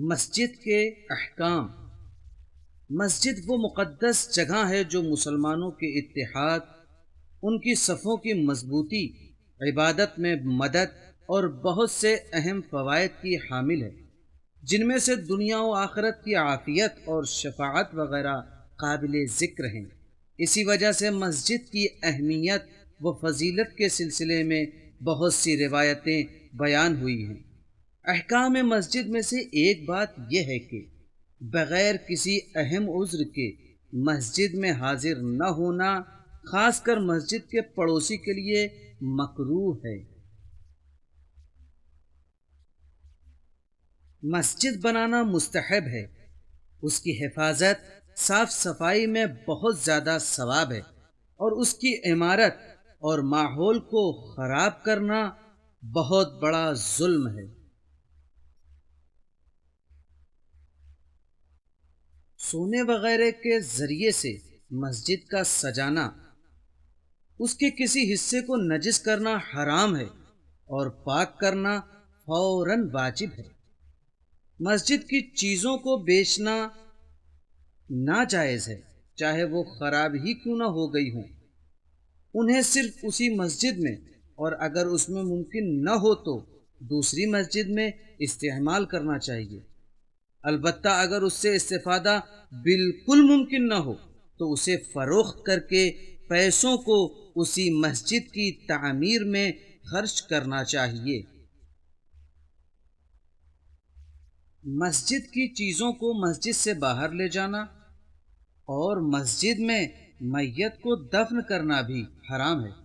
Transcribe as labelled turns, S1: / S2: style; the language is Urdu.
S1: مسجد کے احکام۔ مسجد وہ مقدس جگہ ہے جو مسلمانوں کے اتحاد، ان کی صفوں کی مضبوطی، عبادت میں مدد اور بہت سے اہم فوائد کی حامل ہے، جن میں سے دنیا و آخرت کی عافیت اور شفاعت وغیرہ قابل ذکر ہیں۔ اسی وجہ سے مسجد کی اہمیت و فضیلت کے سلسلے میں بہت سی روایتیں بیان ہوئی ہیں۔ احکام مسجد میں سے ایک بات یہ ہے کہ بغیر کسی اہم عذر کے مسجد میں حاضر نہ ہونا خاص کر مسجد کے پڑوسی کے لیے مکروہ ہے۔ مسجد بنانا مستحب ہے، اس کی حفاظت، صاف صفائی میں بہت زیادہ ثواب ہے، اور اس کی عمارت اور ماحول کو خراب کرنا بہت بڑا ظلم ہے۔ سونے وغیرہ کے ذریعے سے مسجد کا سجانا، اس کے کسی حصے کو نجس کرنا حرام ہے اور پاک کرنا فوراً واجب ہے۔ مسجد کی چیزوں کو بیچنا ناجائز ہے، چاہے وہ خراب ہی کیوں نہ ہو گئی ہوں۔ انہیں صرف اسی مسجد میں، اور اگر اس میں ممکن نہ ہو تو دوسری مسجد میں استعمال کرنا چاہیے۔ البتہ اگر اس سے استفادہ بالکل ممکن نہ ہو تو اسے فروخت کر کے پیسوں کو اسی مسجد کی تعمیر میں خرچ کرنا چاہیے۔ مسجد کی چیزوں کو مسجد سے باہر لے جانا اور مسجد میں میت کو دفن کرنا بھی حرام ہے۔